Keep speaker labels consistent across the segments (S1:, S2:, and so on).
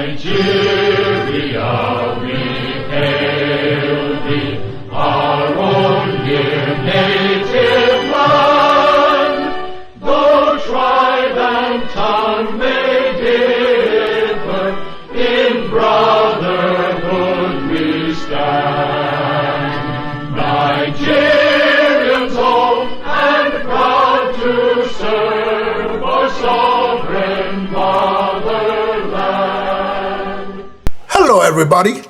S1: Nigeria, we hail thee, our own dear native land. Though tribe and tongue may differ, in brotherhood we stand. Nigerians old and proud to serve our sovereign motherland.
S2: Hello, everybody.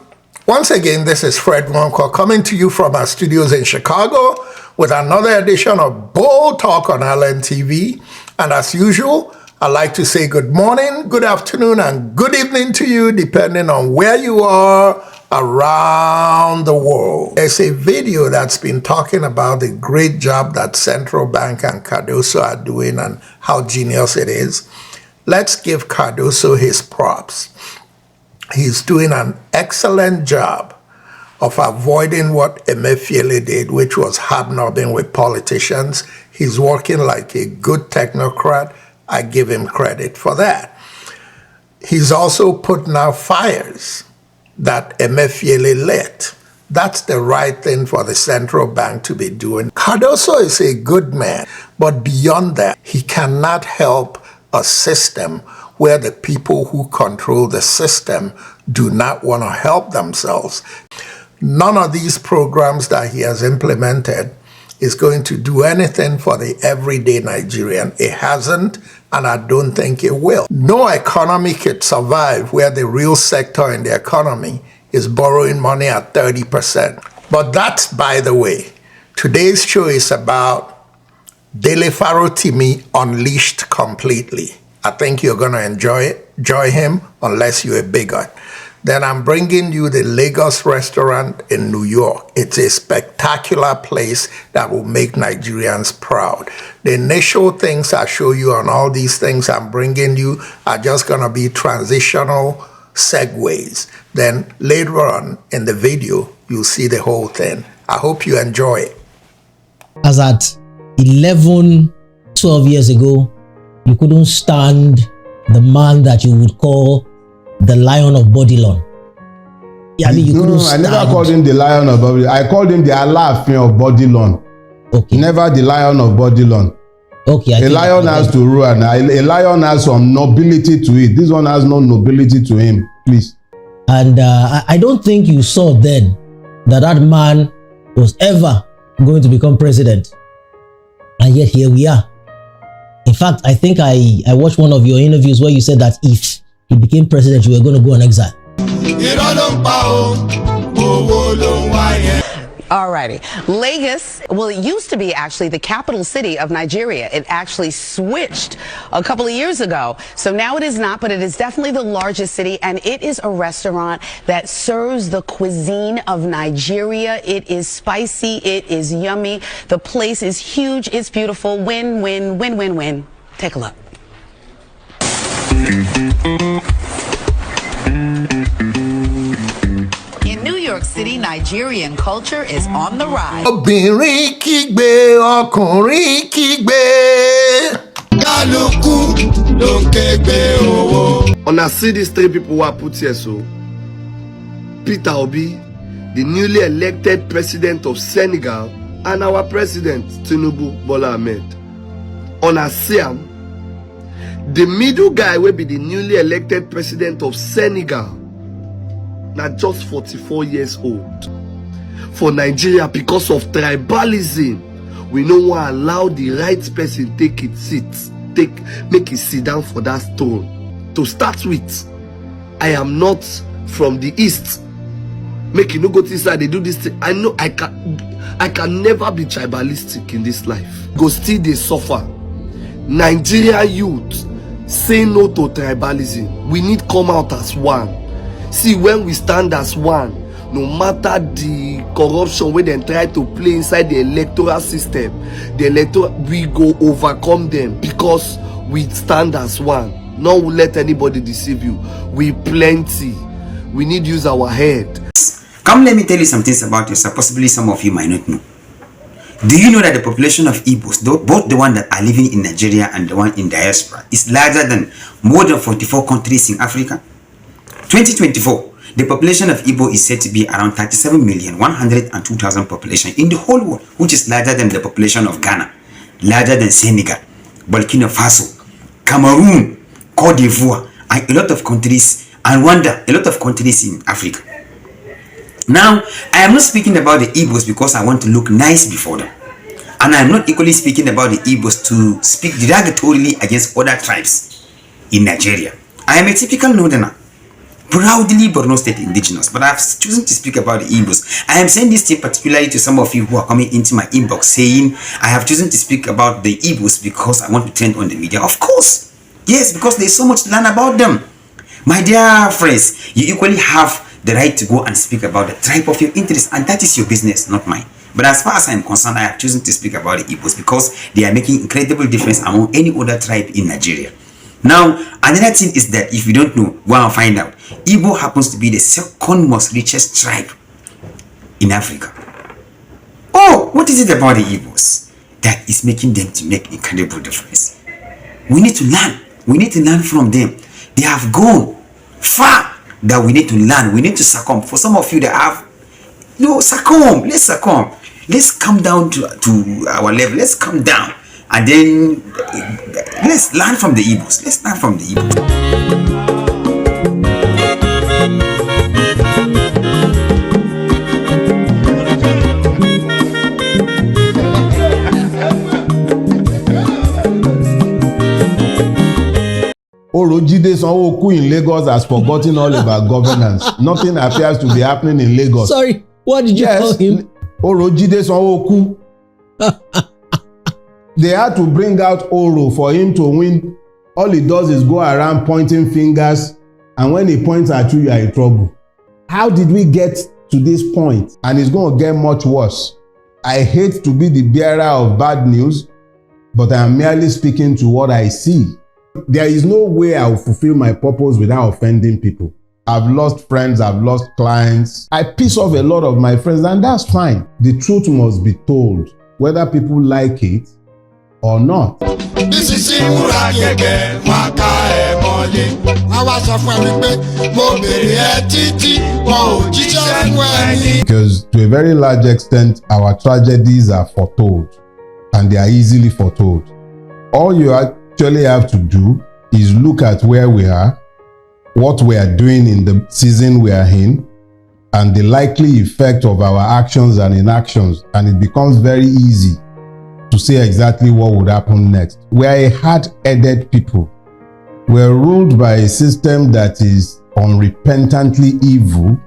S2: Once again, this is Fred Wonko coming to you from our studios in Chicago with another edition of Bold Talk on LNTV. And as usual, I'd like to say good morning, good afternoon, and good evening to you, depending on where you are around the world. There's a video that's been talking about the great job that Central Bank and Cardoso are doing and how genius it is. Let's give Cardoso his props. He's doing an excellent job of avoiding what Emefiele did, which was hobnobbing with politicians. He's working like a good technocrat. I give him credit for that. He's also putting out fires that Emefiele lit. That's the right thing for the central bank to be doing. Cardoso is a good man, but beyond that, he cannot help a system where the people who control the system do not want to help themselves. None of these programs that he has implemented is going to do anything for the everyday Nigerian. It hasn't, and I don't think it will. No economy could survive where the real sector in the economy is borrowing money at 30%. But that's by the way. Today's show is about Dele Farotimi unleashed completely. I think you're going to enjoy him unless you're a bigot. Then I'm bringing you the Lagos restaurant in New York. It's a spectacular place that will make Nigerians proud. The initial things I show you on all these things I'm bringing you are just going to be transitional segues. Then later on in the video, you'll see the whole thing. I hope you enjoy it.
S3: As at 11, 12 years ago, you couldn't stand the man that you would call the Lion of Bodilon. Yeah, I mean, you couldn't stand.
S4: I never called him the Lion of Bodilon. I called him the Alaafin of Bodilon.
S3: Okay.
S4: Never the Lion of Bodilon.
S3: Okay.
S4: A lion has to rule, and a lion has some nobility to it. This one has no nobility to him. Please.
S3: And I don't think you saw then that man was ever going to become president. And yet here we are. In fact, I think I watched one of your interviews where you said that if he became president, you were going to go on exile.
S5: Alrighty. Lagos, well, it used to be actually the capital city of Nigeria. It actually switched a couple of years ago. So now it is not, but it is definitely the largest city, and it is a restaurant that serves the cuisine of Nigeria. It is spicy. It is yummy. The place is huge. It's beautiful. Win, win, win, win, win. Take a look. In New York City, Nigerian culture is on the rise.
S2: Obìnrin kígbe, ọkùnrin kígbe.
S6: Kálukú ló ń kégbe owó. Una see these three people who are put here, so Peter Obi, the newly elected president of Senegal, and our president Tinubu Bola Ahmed. Una see am, the middle guy will be the newly elected president of Senegal. Not just 44 years old. For Nigeria, because of tribalism, we no want to allow the right person take its seat, make it sit down for that throne. To start with, I am not from the east. Make you no go to this side, they do this thing. I know I can never be tribalistic in this life. Go still they suffer. Nigerian youth, say no to tribalism. We need come out as one. See, when we stand as one, no matter the corruption where they try to play inside the electoral system, we go overcome them because we stand as one. No will let anybody deceive you. We plenty. We need to use our head.
S7: Come, let me tell you some things about yourself. Possibly some of you might not know. Do you know that the population of Igbos, both the one that are living in Nigeria and the one in diaspora, is larger than more than 44 countries in Africa? 2024, the population of Igbo is said to be around 37,102,000 population in the whole world, which is larger than the population of Ghana, larger than Senegal, Burkina Faso, Cameroon, Cote d'Ivoire, and a lot of countries, and Rwanda, a lot of countries in Africa. Now, I am not speaking about the Igbos because I want to look nice before them. And I am not equally speaking about the Igbos to speak derogatorily against other tribes in Nigeria. I am a typical northerner, proudly Borno State indigenous, but I have chosen to speak about the Igbos. I am saying this thing particularly to some of you who are coming into my inbox saying I have chosen to speak about the Igbos because I want to turn on the media. Of course, yes, because there's so much to learn about them. My dear friends, you equally have the right to go and speak about the tribe of your interest, and that is your business, not mine. But as far as I'm concerned, I have chosen to speak about the Igbos because they are making incredible difference among any other tribe in Nigeria. Now, another thing is that if you don't know, go and find out. Igbo happens to be the second most richest tribe in Africa. Oh, what is it about the Igbos that is making them to make incredible difference? We need to learn. We need to learn from them. They have gone far that we need to learn. We need to succumb. For some of you that have, succumb. Let's succumb. Let's come down to our level. Let's come down. And then let's learn from the Igbos. Let's learn from the Igbos.
S4: Orojide Sanwo-Olu in Lagos has forgotten all about governance. Nothing appears to be happening in Lagos.
S3: Sorry, what did you call him?
S4: Orojide Sanwo-Olu. They had to bring out Oro for him to win. All he does is go around pointing fingers, and when he points at you, you are in trouble. How did we get to this point? And it's going to get much worse. I hate to be the bearer of bad news, but I am merely speaking to what I see. There is no way I will fulfill my purpose without offending people. I've lost friends, I've lost clients. I piss off a lot of my friends, and that's fine. The truth must be told, whether people like it or not. Because to a very large extent, our tragedies are foretold, and they are easily foretold. All you actually have to do is look at where we are, what we are doing in the season we are in, and the likely effect of our actions and inactions, and it becomes very easy to say exactly what would happen next. We are a hard-headed people. We are ruled by a system that is unrepentantly evil,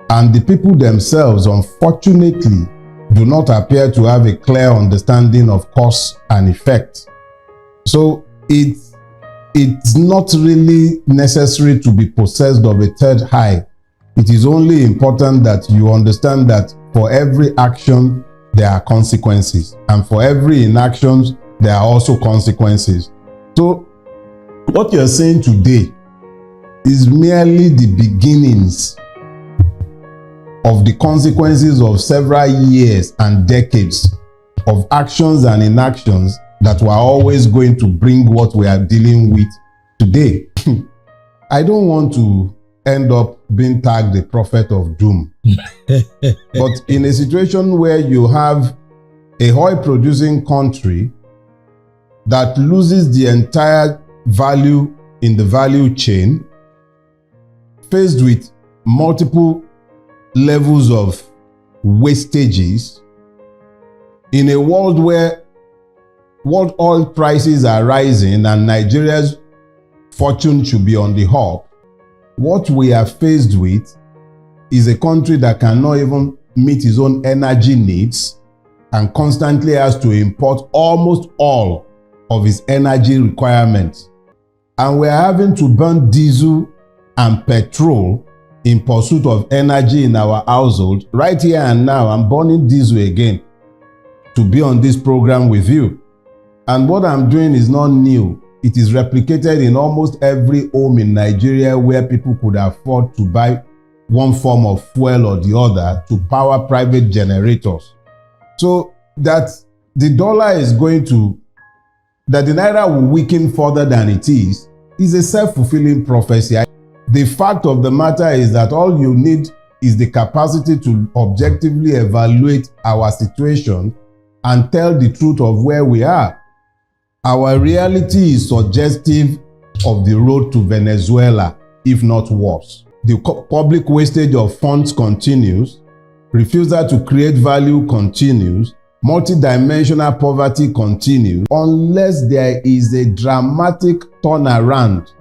S4: and the people themselves, unfortunately, do not appear to have a clear understanding of cause and effect. So it's not really necessary to be possessed of a third eye. It is only important that you understand that for every action, there are consequences, and for every inaction, there are also consequences. So what you're saying today is merely the beginnings of the consequences of several years and decades of actions and inactions that were always going to bring what we are dealing with today. I don't want to end up being tagged the prophet of doom. But in a situation where you have a oil-producing country that loses the entire value in the value chain, faced with multiple levels of wastages, in a world where world oil prices are rising and Nigeria's fortune should be on the up, what we are faced with is a country that cannot even meet its own energy needs and constantly has to import almost all of its energy requirements. And we are having to burn diesel and petrol in pursuit of energy in our household. Right here and now, I'm burning diesel again to be on this program with you. And what I'm doing is not new. It is replicated in almost every home in Nigeria where people could afford to buy one form of fuel or the other to power private generators. So that the dollar is going to, that the naira will weaken further than it is a self-fulfilling prophecy. The fact of the matter is that all you need is the capacity to objectively evaluate our situation and tell the truth of where we are. Our reality is suggestive of the road to Venezuela, if not worse. The public wastage of funds continues, refusal to create value continues, multidimensional poverty continues, unless there is a dramatic turnaround.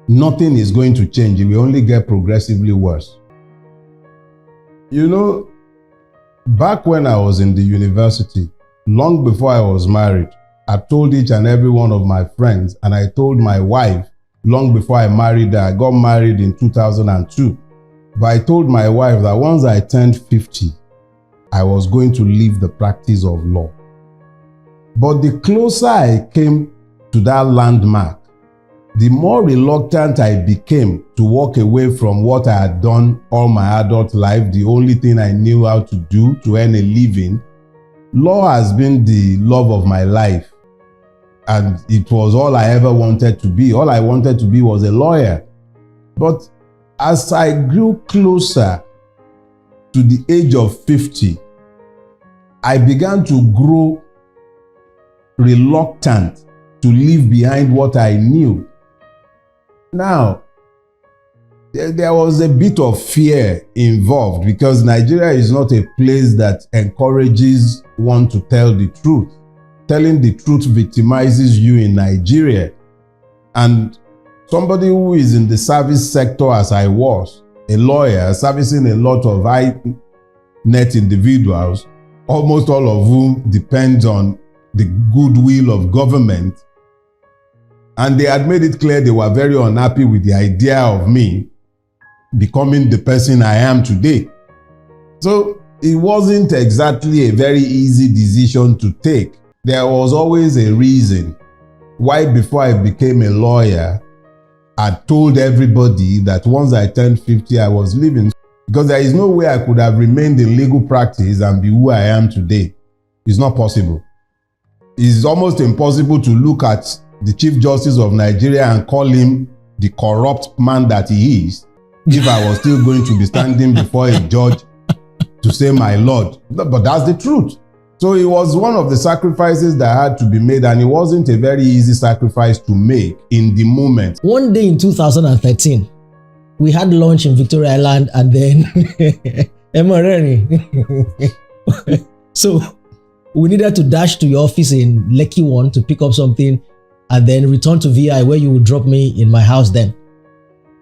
S4: Nothing is going to change. It will only get progressively worse. You know, back when I was in the university, long before I was married, I told each and every one of my friends, and I told my wife long before I married her. I got married in 2002. But I told my wife that once I turned 50, I was going to leave the practice of law. But the closer I came to that landmark, the more reluctant I became to walk away from what I had done all my adult life, the only thing I knew how to do to earn a living. Law has been the love of my life, and it was all I ever wanted to be. All I wanted to be was a lawyer. But as I grew closer to the age of 50, I began to grow reluctant to leave behind what I knew. Now, there was a bit of fear involved because Nigeria is not a place that encourages one to tell the truth. Telling the truth victimizes you in Nigeria. And somebody who is in the service sector as I was, a lawyer servicing a lot of high net individuals, almost all of whom depend on the goodwill of government, and they had made it clear they were very unhappy with the idea of me becoming the person I am today. So it wasn't exactly a very easy decision to take. There was always a reason why before I became a lawyer, I told everybody that once I turned 50, I was leaving. Because there is no way I could have remained in legal practice and be who I am today. It's not possible. It's almost impossible to look at the Chief Justice of Nigeria and call him the corrupt man that he is if I was still going to be standing before a judge to say, my Lord. But that's the truth. So it was one of the sacrifices that had to be made, and it wasn't a very easy sacrifice to make in the moment.
S3: One day in 2013, we had lunch in Victoria Island, and then so we needed to dash to your office in Lekki 1 to pick up something and then return to VI where you would drop me in my house then.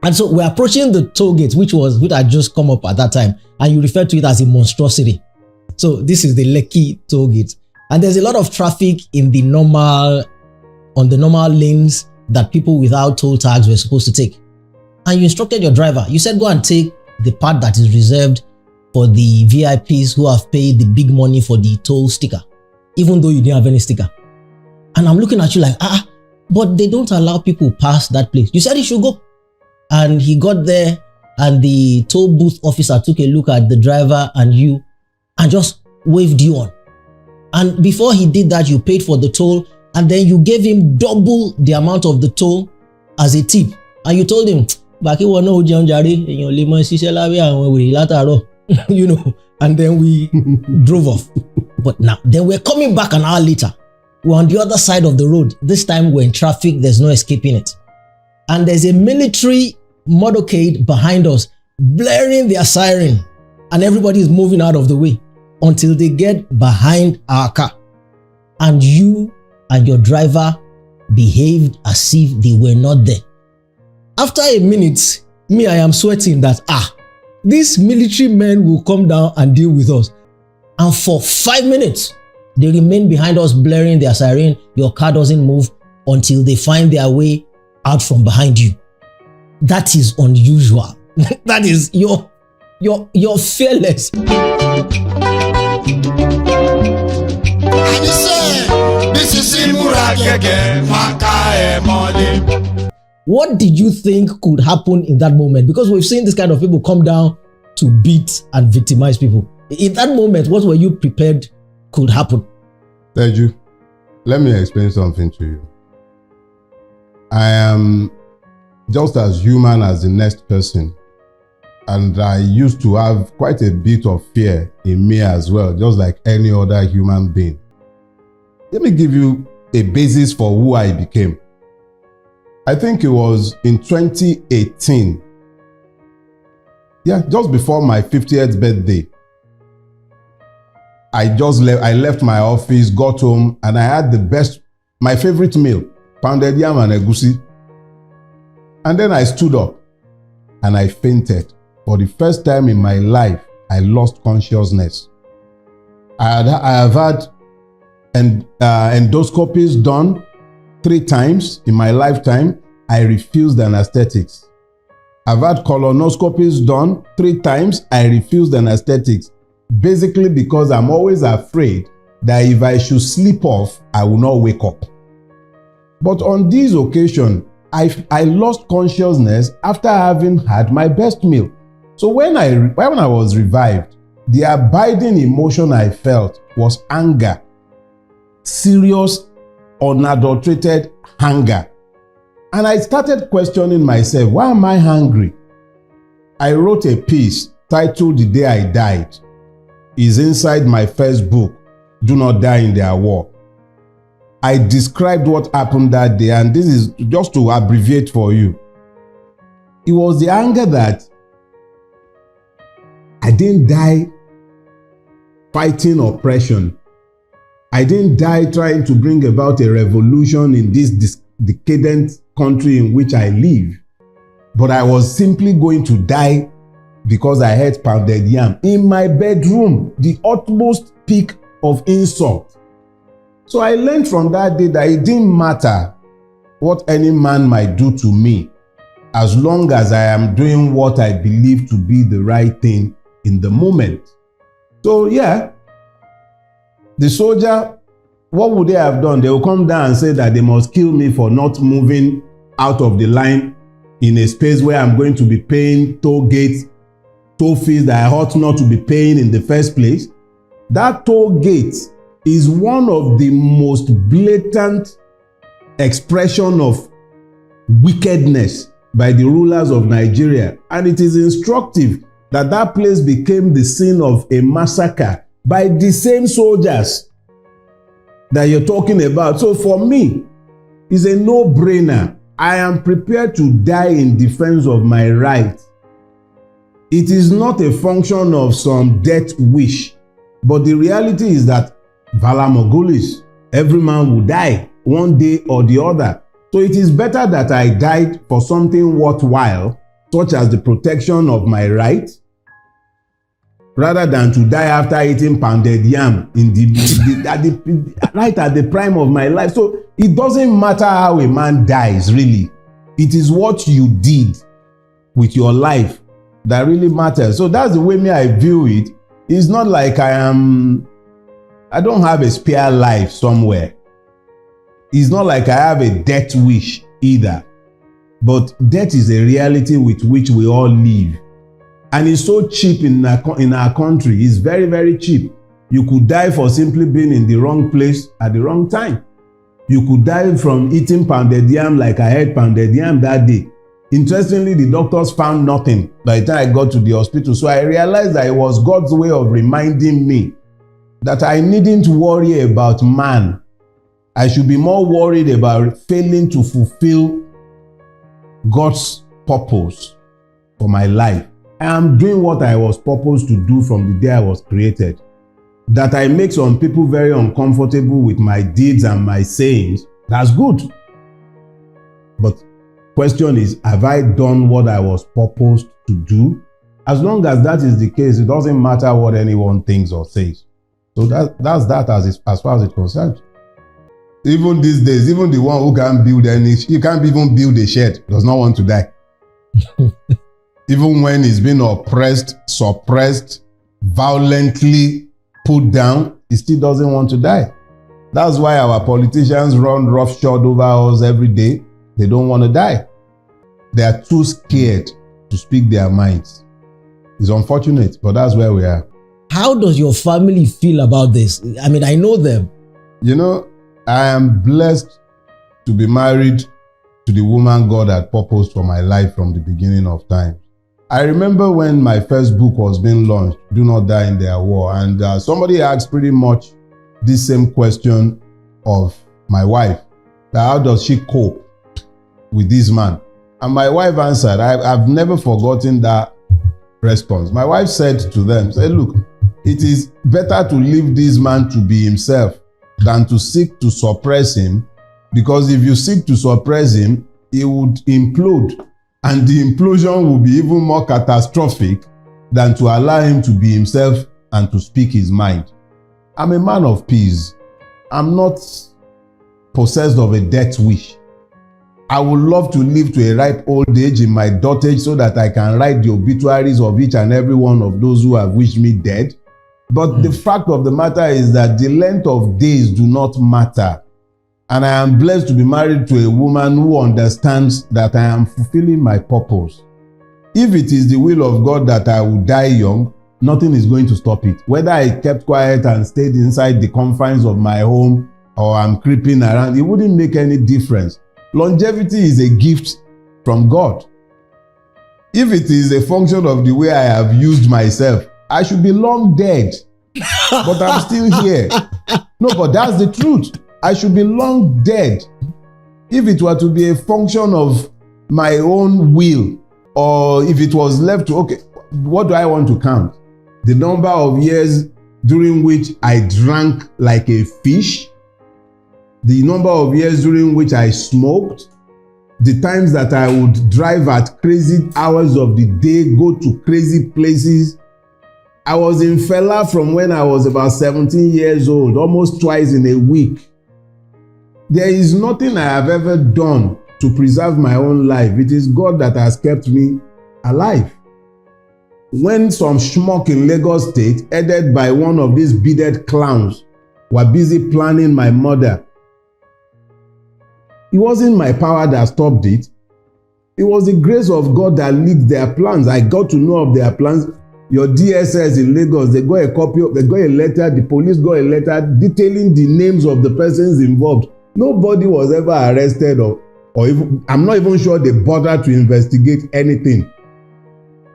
S3: And so we're approaching the toll gate, which had just come up at that time, and you referred to it as a monstrosity. So this is the Lekki toll gate, and there's a lot of traffic on the normal lanes that people without toll tags were supposed to take. And you instructed your driver. You said, go and take the part that is reserved for the VIPs who have paid the big money for the toll sticker, even though you didn't have any sticker. And I'm looking at you like, but they don't allow people past that place. You said he should go. And he got there, and the toll booth officer took a look at the driver and you and just waved you on. And before he did that, you paid for the toll, and then you gave him double the amount of the toll as a tip. And you told him, you know, and then we drove off. But now, then we're coming back an hour later. We're on the other side of the road. This time we're in traffic, there's no escaping it. And there's a military motorcade behind us, blaring their siren, and everybody is moving out of the way until they get behind our car. And you and your driver behaved as if they were not there. After a minute, I am sweating that, these military men will come down and deal with us. And for 5 minutes, they remain behind us blaring their siren. Your car doesn't move until they find their way out from behind you. That is unusual. That is you're fearless. What did you think could happen in that moment? Because we've seen this kind of people come down to beat and victimize people. In that moment, what were you prepared could happen?
S4: Teju, let me explain something to you. I am just as human as the next person. And I used to have quite a bit of fear in me as well, just like any other human being. Let me give you a basis for who I became. I think it was in 2018. Yeah, just before my 50th birthday. I left my office, got home, and I had my favorite meal, pounded yam and egusi. And then I stood up and I fainted. For the first time in my life, I lost consciousness. I have had endoscopies done 3 times in my lifetime. I refused anesthetics. I've had colonoscopies done 3 times. I refused anesthetics. Basically because I'm always afraid that if I should sleep off, I will not wake up. But on this occasion, I lost consciousness after having had my best meal. So when I was revived, the abiding emotion I felt was anger. Serious, unadulterated anger. And I started questioning myself, why am I hungry? I wrote a piece titled The Day I Died. It's inside my first book, Do Not Die in Their War. I described what happened that day, and this is just to abbreviate for you. It was the anger that I didn't die fighting oppression. I didn't die trying to bring about a revolution in this decadent country in which I live. But I was simply going to die because I had pounded yam in my bedroom, the utmost peak of insult. So I learned from that day that it didn't matter what any man might do to me, as long as I am doing what I believe to be the right thing in the moment. So yeah, the soldier, what would they have done? They will come down and say that they must kill me for not moving out of the line in a space where I'm going to be paying toll gates, toll fees that I ought not to be paying in the first place. That toll gate is one of the most blatant expression of wickedness by the rulers of Nigeria. And it is instructive that that place became the scene of a massacre by the same soldiers that you're talking about. So for me, it's a no-brainer. I am prepared to die in defense of my right. It is not a function of some death wish, but the reality is that Vala Mogulis, every man will die one day or the other. So it is better that I died for something worthwhile, such as the protection of my right, rather than to die after eating pounded yam right at the prime of my life. So it doesn't matter how a man dies, really. It is what you did with your life that really matters. So that's the way I view it. It's not like I don't have a spare life somewhere. It's not like I have a death wish either. But death is a reality with which we all live. And it's so cheap in our country. It's very, very cheap. You could die for simply being in the wrong place at the wrong time. You could die from eating pounded yam like I had pounded yam that day. Interestingly, the doctors found nothing by the time I got to the hospital. So I realized that it was God's way of reminding me that I needn't worry about man. I should be more worried about failing to fulfill God's purpose for my life. I am doing what I was purposed to do from the day I was created. That I make some people very uncomfortable with my deeds and my sayings, that's good. But question is, have I done what I was purposed to do? As long as that is the case, it doesn't matter what anyone thinks or says. So that's that as far as it concerns. Even these days, even the one who can't build you can't even build a shed, does not want to die. Even when he's been oppressed, suppressed, violently put down, he still doesn't want to die. That's why our politicians run roughshod over us every day. They don't want to die. They are too scared to speak their minds. It's unfortunate, but that's where we are.
S3: How does your family feel about this? I mean, I know them.
S4: You know, I am blessed to be married to the woman God had purposed for my life from the beginning of time. I remember when my first book was being launched, Do Not Die in Their War, and somebody asked pretty much this same question of my wife, that how does she cope with this man? And my wife answered, I've never forgotten that response. My wife said to them, look, it is better to leave this man to be himself than to seek to suppress him, because if you seek to suppress him, he would implode, and the implosion will be even more catastrophic than to allow him to be himself and to speak his mind. I'm a man of peace. I'm not possessed of a death wish. I would love to live to a ripe old age in my dotage so that I can write the obituaries of each and every one of those who have wished me dead. But the fact of the matter is that the length of days do not matter. And I am blessed to be married to a woman who understands that I am fulfilling my purpose. If it is the will of God that I will die young, nothing is going to stop it. Whether I kept quiet and stayed inside the confines of my home or I'm creeping around, it wouldn't make any difference. Longevity is a gift from God. If it is a function of the way I have used myself, I should be long dead. But I'm still here. No, but that's the truth. I should be long dead. If it were to be a function of my own will, or if it was left to, okay, what do I want to count? The number of years during which I drank like a fish, the number of years during which I smoked, the times that I would drive at crazy hours of the day, go to crazy places. I was in Fela from when I was about 17 years old, almost twice in a week. There is nothing I have ever done to preserve my own life. It is God that has kept me alive. When some schmuck in Lagos State, headed by one of these bearded clowns, were busy planning my murder, it wasn't my power that stopped it. It was the grace of God that leaked their plans. I got to know of their plans. Your DSS in Lagos, they got a letter, the police got a letter detailing the names of the persons involved. Nobody was ever arrested or even, I'm not even sure they bothered to investigate anything.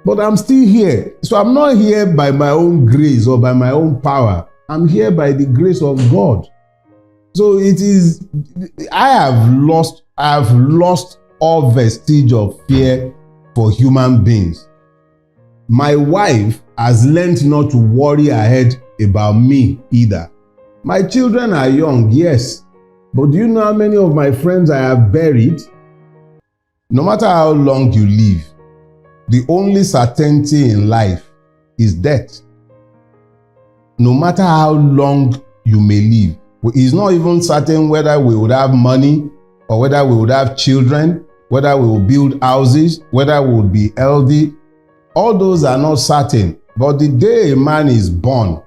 S4: But I'm still here. So I'm not here by my own grace or by my own power. I'm here by the grace of God. So it is, I have lost all vestige of fear for human beings. My wife has learned not to worry ahead about me either. My children are young, yes. But do you know how many of my friends I have buried? No matter how long you live, the only certainty in life is death. No matter how long you may live, it's not even certain whether we would have money or whether we would have children, whether we will build houses, whether we would be healthy. All those are not certain. But the day a man is born,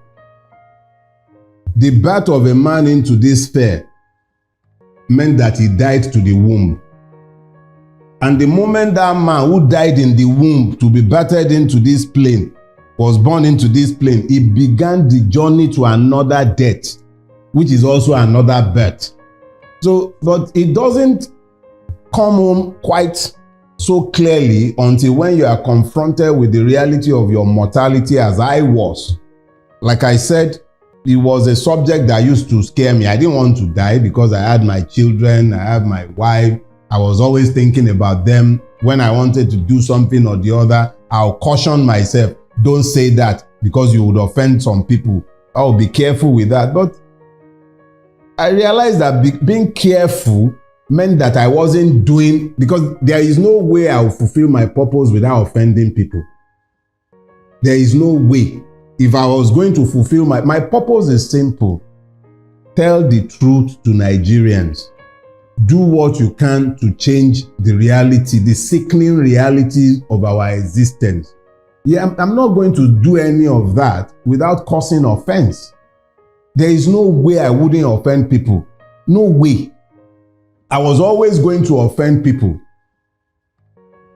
S4: the birth of a man into this sphere meant that he died to the womb. And the moment that man who died in the womb to be birthed into this plane was born into this plane, he began the journey to another death, which is also another birth. So, but it doesn't come home quite so clearly until when you are confronted with the reality of your mortality, as I was. Like I said, it was a subject that used to scare me. I didn't want to die because I had my children, I have my wife. I was always thinking about them. When I wanted to do something or the other, I'll caution myself, don't say that because you would offend some people. I'll be careful with that. But I realized that being careful meant that I wasn't doing, because there is no way I will fulfill my purpose without offending people. There is no way. If I was going to fulfill my purpose is simple. Tell the truth to Nigerians. Do what you can to change the reality, the sickening reality of our existence. Yeah, I'm not going to do any of that without causing offense. There is no way I wouldn't offend people. No way. I was always going to offend people.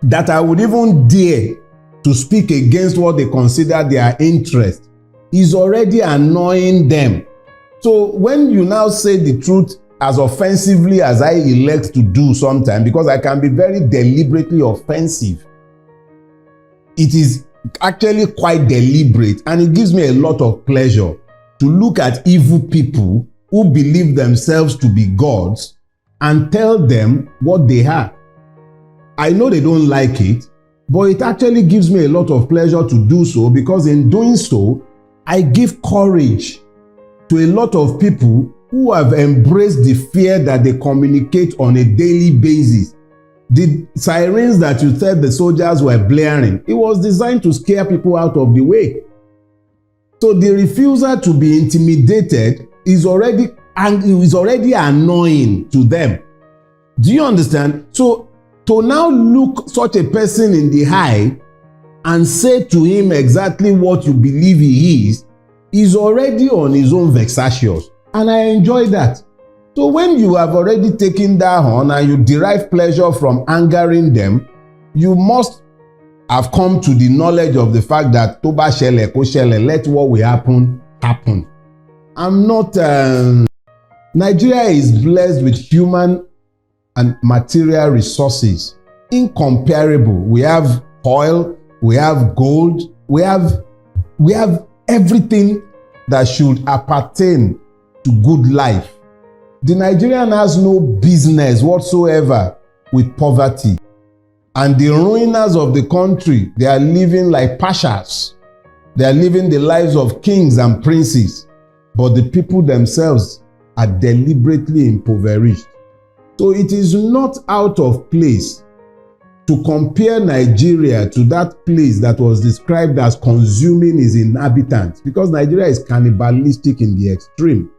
S4: That I would even dare to speak against what they consider their interest is already annoying them. So when you now say the truth as offensively as I elect to do sometimes, because I can be very deliberately offensive. It is actually quite deliberate, and it gives me a lot of pleasure to look at evil people who believe themselves to be gods and tell them what they have. I know they don't like it, but it actually gives me a lot of pleasure to do so, because in doing so, I give courage to a lot of people who have embraced the fear that they communicate on a daily basis. The sirens that you said the soldiers were blaring, it was designed to scare people out of the way. So the refusal to be intimidated is already annoying to them. Do you understand? So to now look such a person in the eye and say to him exactly what you believe he is already on his own vexatious. And I enjoy that. So when you have already taken that on and you derive pleasure from angering them, you must have come to the knowledge of the fact that Toba Shele, Koshele, let what will happen, happen. I'm not... Nigeria is blessed with human and material resources. Incomparable. We have oil, we have gold, we have everything that should appertain to good life. The Nigerian has no business whatsoever with poverty. And the ruiners of the country, they are living like pashas. They are living the lives of kings and princes. But the people themselves are deliberately impoverished. So it is not out of place to compare Nigeria to that place that was described as consuming its inhabitants, because Nigeria is cannibalistic in the extreme.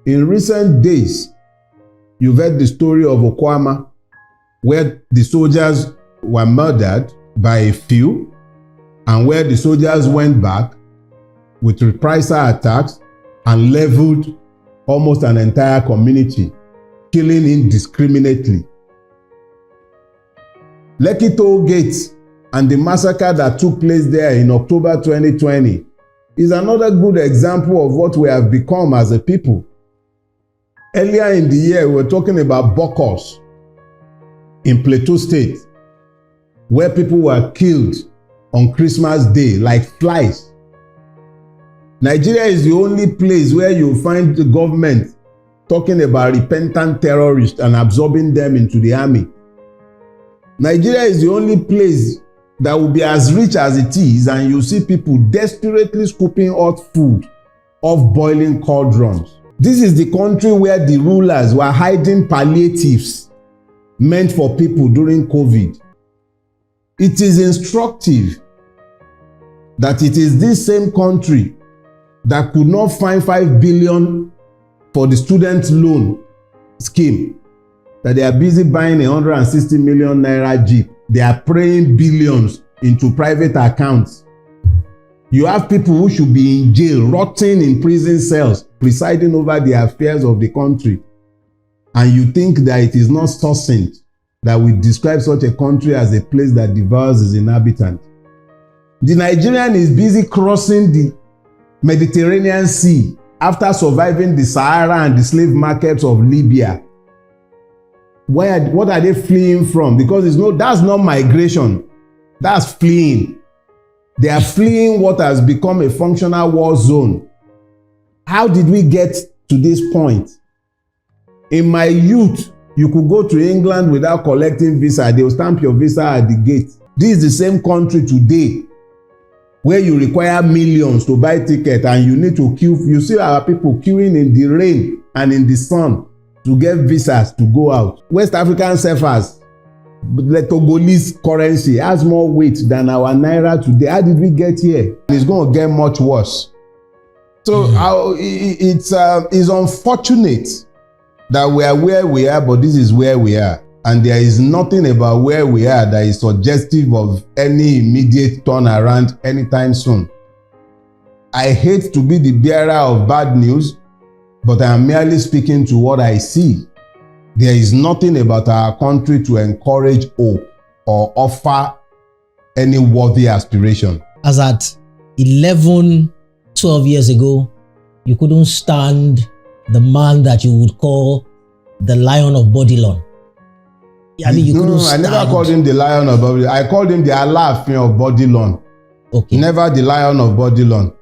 S4: In recent days, you've heard the story of Okwama, where the soldiers were murdered by a few, and where the soldiers went back with reprisal attacks and leveled almost an entire community, killing indiscriminately. Lekki Toll Gate and the massacre that took place there in October 2020 is another good example of what we have become as a people. Earlier in the year, we were talking about Bokos in Plateau State, where people were killed on Christmas Day like flies. Nigeria is the only place where you find the government talking about repentant terrorists and absorbing them into the army. Nigeria is the only place that will be as rich as it is, and you see people desperately scooping hot food off boiling cauldrons. This is the country where the rulers were hiding palliatives meant for people during COVID. It is instructive that it is this same country that could not find 5 billion for the student loan scheme, that they are busy buying 160 million naira Jeep. They are praying billions into private accounts. You have people who should be in jail, rotting in prison cells, presiding over the affairs of the country. And you think that it is not succinct that we describe such a country as a place that devours its inhabitants. The Nigerian is busy crossing the Mediterranean Sea after surviving the Sahara and the slave markets of Libya. What are they fleeing from? Because that's not migration. That's fleeing. They are fleeing what has become a functional war zone. How did we get to this point? In my youth, you could go to England without collecting visa. They will stamp your visa at the gate. This is the same country today where you require millions to buy tickets and you need to queue. You see our people queuing in the rain and in the sun to get visas to go out. West African CFAs, the Togolese currency has more weight than our naira today. How did we get here? It's going to get much worse. So it's unfortunate that we are where we are, but this is where we are. And there is nothing about where we are that is suggestive of any immediate turnaround anytime soon. I hate to be the bearer of bad news, but I am merely speaking to what I see. There is nothing about our country to encourage hope or offer any worthy aspiration.
S3: As at 11, 12 years ago, you couldn't stand the man that you would call the Lion of Bodilon. I mean, you couldn't
S4: I never
S3: stand.
S4: called him the Lion of Bodilon. I called him the Alaafin of Bodilon.
S3: Okay.
S4: Never the Lion of Bodilon.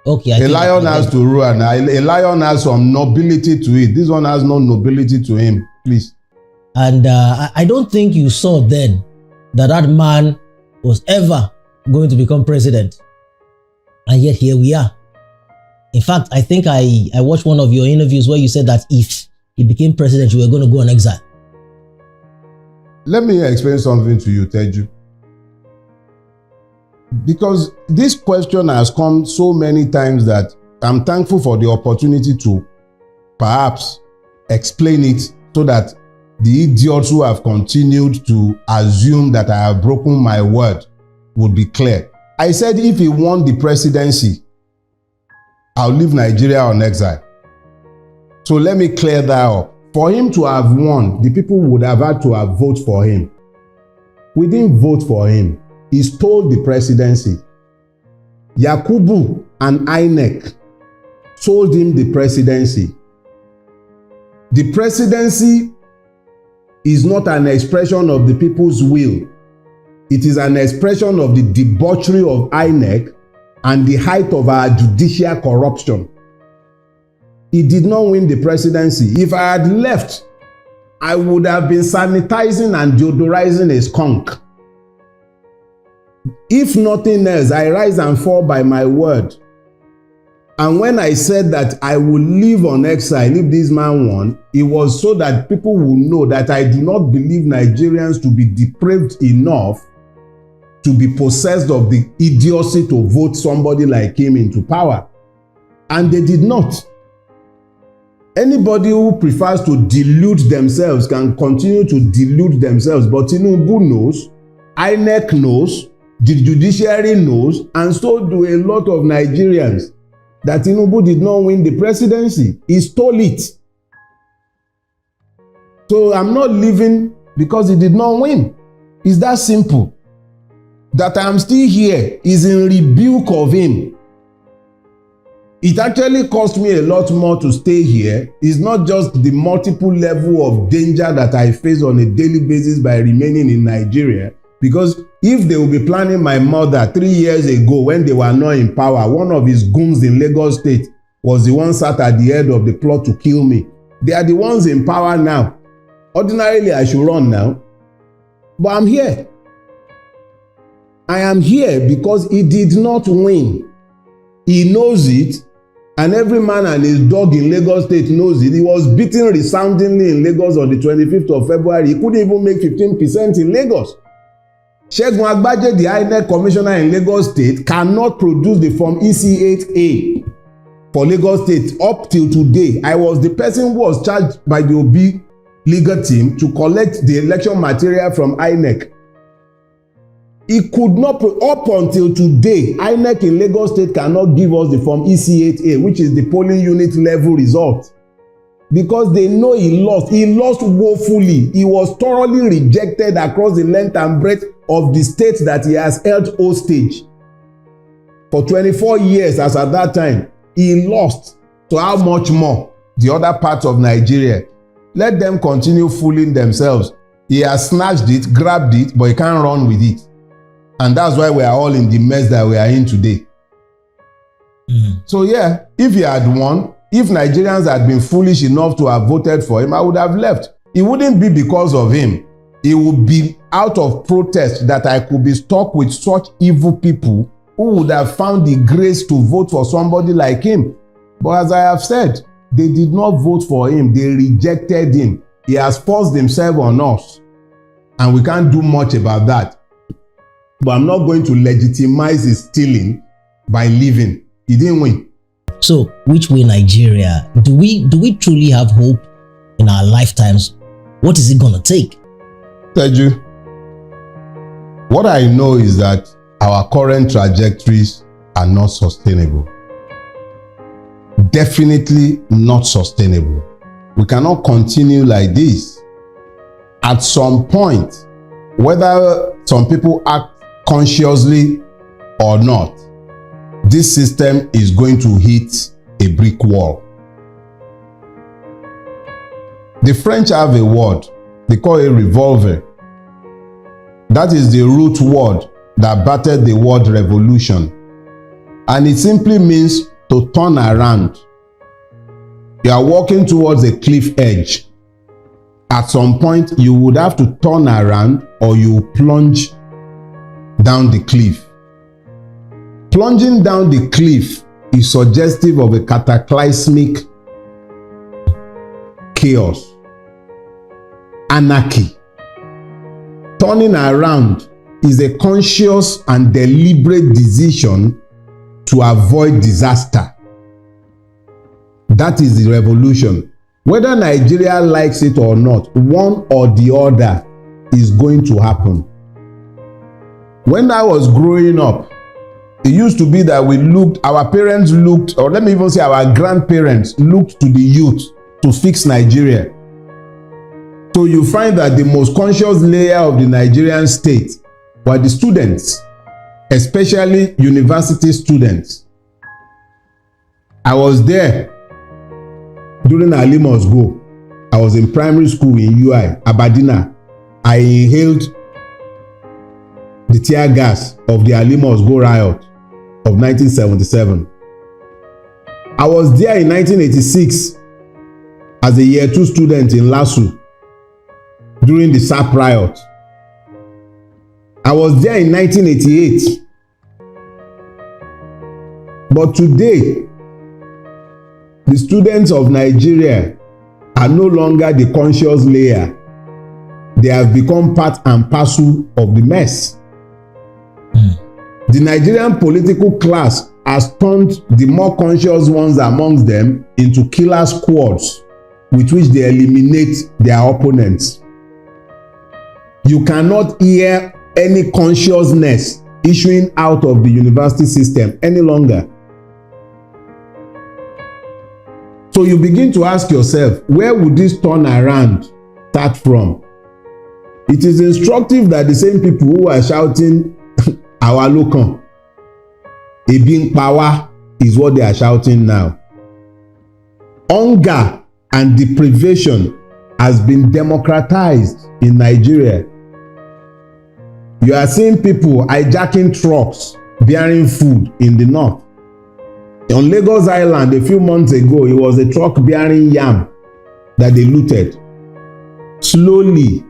S3: Okay.
S4: A lion has to rule, and a lion has some nobility to it. This one has no nobility to him. Please.
S3: And I don't think you saw then that that man was ever going to become president. And yet here we are. In fact, I think I watched one of your interviews where you said that if he became president, you were going to go on exile.
S4: Let me explain something to you, Teju. Because this question has come so many times that I'm thankful for the opportunity to perhaps explain it so that the idiots who have continued to assume that I have broken my word would be clear. I said if he won the presidency, I'll leave Nigeria on exile. So let me clear that up. For him to have won, the people would have had to have voted for him. We didn't vote for him. He stole the presidency. Yakubu and INEC sold him the presidency. The presidency is not an expression of the people's will. It is an expression of the debauchery of INEC and the height of our judicial corruption. He did not win the presidency. If I had left, I would have been sanitizing and deodorizing a skunk. If nothing else, I rise and fall by my word. And when I said that I would live on exile if this man won, it was so that people will know that I do not believe Nigerians to be depraved enough to be possessed of the idiocy to vote somebody like him into power. And they did not. Anybody who prefers to delude themselves can continue to delude themselves, but Tinubu knows, INEC knows, the judiciary knows, and so do a lot of Nigerians, that Tinubu did not win the presidency. He stole it. So I'm not leaving because he did not win. It's that simple. That I'm still here is in rebuke of him. It actually cost me a lot more to stay here. It's not just the multiple level of danger that I face on a daily basis by remaining in Nigeria. Because if they will be planning my murder 3 years ago when they were not in power, one of his goons in Lagos State was the one sat at the head of the plot to kill me. They are the ones in power now. Ordinarily, I should run now. But I'm here. I am here because he did not win. He knows it. And every man and his dog in Lagos State knows it. He was beaten resoundingly in Lagos on the 25th of February. He couldn't even make 15% in Lagos. Segun Agbaje, the INEC commissioner in Lagos State, cannot produce the form EC8A for Lagos State up till today. I was the person who was charged by the Obi legal team to collect the election material from INEC. He could not, up until today, INEC in Lagos State cannot give us the form EC8A, which is the polling unit level result. Because they know he lost. He lost woefully. He was thoroughly rejected across the length and breadth of the state that he has held hostage. For 24 years as at that time, he lost. So how much more the other parts of Nigeria? Let them continue fooling themselves. He has snatched it, grabbed it, but he can't run with it. And that's why we are all in the mess that we are in today. So yeah, if he had won, if Nigerians had been foolish enough to have voted for him, I would have left. It wouldn't be because of him. It would be out of protest that I could be stuck with such evil people who would have found the grace to vote for somebody like him. But as I have said, they did not vote for him. They rejected him. He has forced himself on us. And we can't do much about that. But I'm not going to legitimize his stealing by leaving. He didn't win.
S3: So, which way Nigeria? Do we truly have hope in our lifetimes? What is it going to take?
S4: Teju, what I know is that our current trajectories are not sustainable. Definitely not sustainable. We cannot continue like this. At some point, whether some people act consciously or not, this system is going to hit a brick wall. The French have a word, they call it revolver. That is the root word that battered the word revolution. And it simply means to turn around. You are walking towards a cliff edge. At some point, you would have to turn around or you plunge down the cliff. Plunging down the cliff is suggestive of a cataclysmic chaos, anarchy. Turning around is a conscious and deliberate decision to avoid disaster. That is the revolution. Whether Nigeria likes it or not, one or the other is going to happen. When I was growing up, it used to be that our parents looked, or let me even say our grandparents looked to the youth to fix Nigeria. So you find that the most conscious layer of the Nigerian state were the students, especially university students. I was there during Ali Must Go. I was in primary school in UI, Abadina. I inhaled the tear gas of the Ali Must Go riot of 1977. I was there in 1986 as a year 2 student in LASU during the SAP riot. I was there in 1988. But today, the students of Nigeria are no longer the conscious layer. They have become part and parcel of the mess. The Nigerian political class has turned the more conscious ones amongst them into killer squads with which they eliminate their opponents. You cannot hear any consciousness issuing out of the university system any longer. So you begin to ask yourself, where would this turnaround start from? It is instructive that the same people who are shouting, our local, Ebin power is what they are shouting now. Hunger and deprivation has been democratized in Nigeria. You are seeing people hijacking trucks bearing food in the north. On Lagos Island a few months ago, it was a truck bearing yam that they looted. Slowly,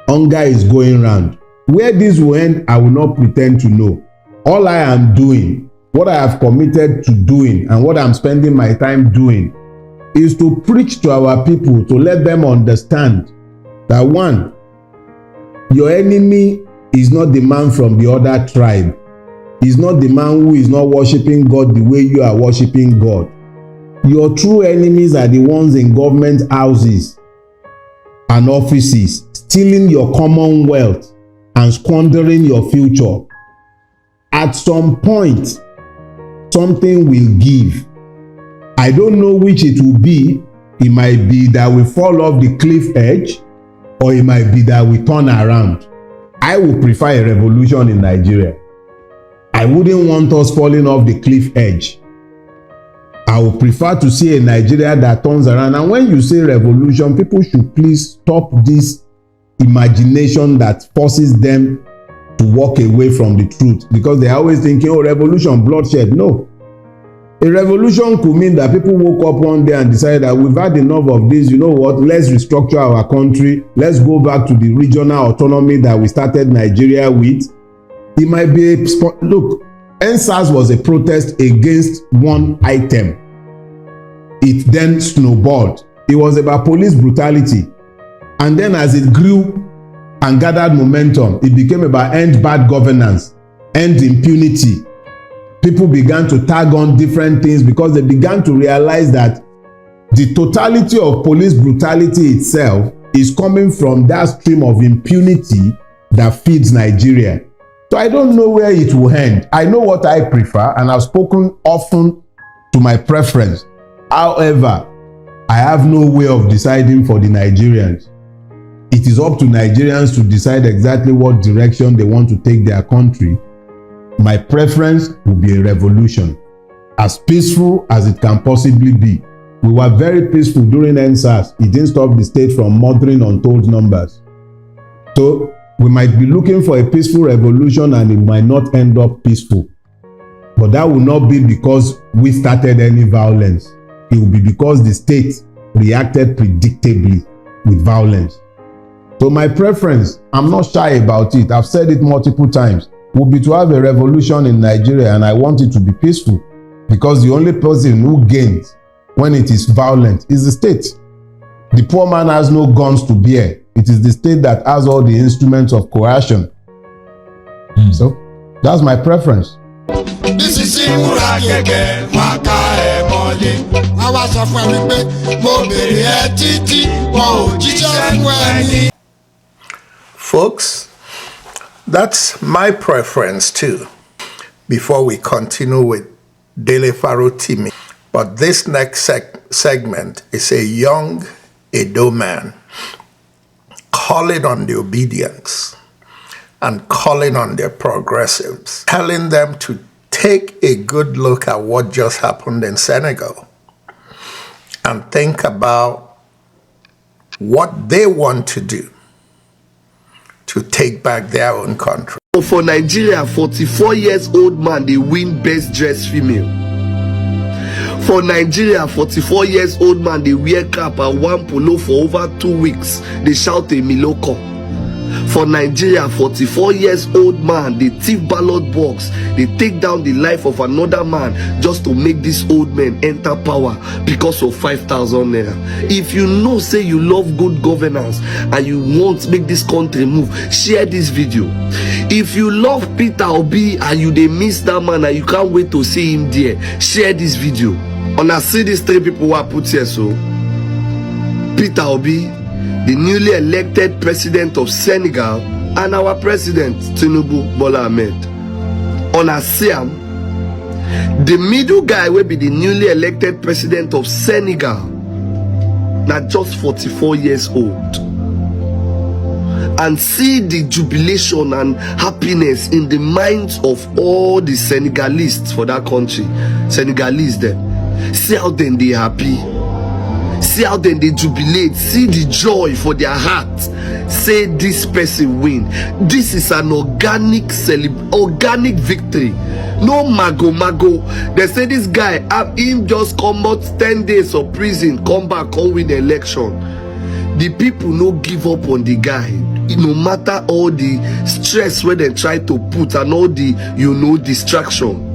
S4: hunger is going round. Where this will end, I will not pretend to know. All I am doing, what I have committed to doing, and what I'm spending my time doing, is to preach to our people, to let them understand that one, your enemy is not the man from the other tribe. He's not the man who is not worshiping God the way you are worshiping God. Your true enemies are the ones in government houses and offices, stealing your commonwealth and squandering your future. At some point, something will give. I don't know which it will be. It might be that we fall off the cliff edge, or it might be that we turn around. I would prefer a revolution in Nigeria. I wouldn't want us falling off the cliff edge. I would prefer to see a Nigeria that turns around. And when you say revolution, people should please stop this imagination that forces them to walk away from the truth, because they're always thinking, oh, revolution, bloodshed. No. A revolution could mean that people woke up one day and decided that we've had enough of this. You know what? Let's restructure our country. Let's go back to the regional autonomy that we started Nigeria with. It might be a look. NSAS was a protest against one item. It then snowballed. It was about police brutality. And then as it grew and gathered momentum, it became about end bad governance, end impunity. People began to tag on different things because they began to realize that the totality of police brutality itself is coming from that stream of impunity that feeds Nigeria. So I don't know where it will end. I know what I prefer, and I've spoken often to my preference. However, I have no way of deciding for the Nigerians. It is up to Nigerians to decide exactly what direction they want to take their country. My preference will be a revolution, as peaceful as it can possibly be, We were very peaceful during NSAS. It didn't stop the state from murdering untold numbers. So we might be looking for a peaceful revolution and it might not end up peaceful. But that will not be because we started any violence. It will be because the state reacted predictably with violence. So my preference, I'm not shy about it. I've said it multiple times, would be to have a revolution in Nigeria, and I want it to be peaceful, because the only person who gains when it is violent is the state. The poor man has no guns to bear. It is the state that has all the instruments of coercion. So that's my preference.
S1: This is rockkkkk, waka emole. Àwa sọ fún ẹ wípé mo bèrè ẹ títí wọn ò jíṣẹ́ fún ẹ ní.
S2: Folks, that's my preference too. Before we continue with Dele Farotimi, but this next segment is a young Edo man calling on the Obidients and calling on their progressives, telling them to take a good look at what just happened in Senegal and think about what they want to do to take back their own country.
S6: For Nigeria, 44 years old man, they win best dressed female. For Nigeria, 44 years old man, they wear cap and one polo for over 2 weeks. They shout a miloko. For Nigeria, 44 years old man, they thief ballot box. They take down the life of another man just to make this old man enter power because of 5,000 naira. If you know, say you love good governance and you want to make this country move, share this video. If you love Peter Obi and you they miss that man and you can't wait to see him there, share this video. And I see these three people who are put here. So Peter Obi, the newly elected president of Senegal, and our president Tinubu Bola Ahmed. On Asiam, the middle guy will be the newly elected president of Senegal, not just 44 years old. And see the jubilation and happiness in the minds of all the Senegalese for that country. Senegalese them. See how then they happy. See how then they jubilate. See the joy for their heart. Say this person win. This is an organic victory. No mago. They say this guy, him just come out 10 days of prison, come back, come win the election. The people no give up on the guy. No matter all the stress where they try to put and all the distraction.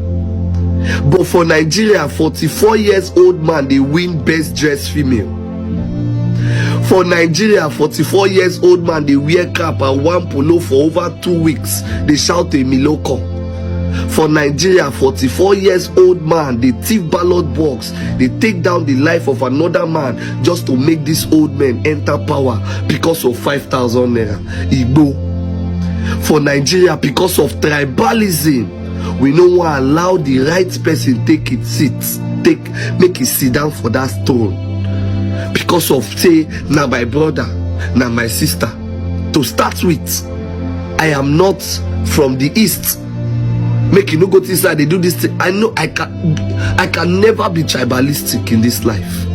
S6: But for Nigeria, 44 years old man, they win best dressed female. For Nigeria, 44 years old man, they wear cap and one polo for over 2 weeks. They shout a miloko. For Nigeria, 44 years old man, they thief ballot box. They take down the life of another man just to make this old man enter power because of 5,000 naira. Igbo. For Nigeria, because of tribalism, we no want to allow the right person take its seat, make it sit down for that throne. Because of say, now my brother, now my sister. To start with, I am not from the east. Make you no go to this side, they do this thing. I know I can never be tribalistic in this life.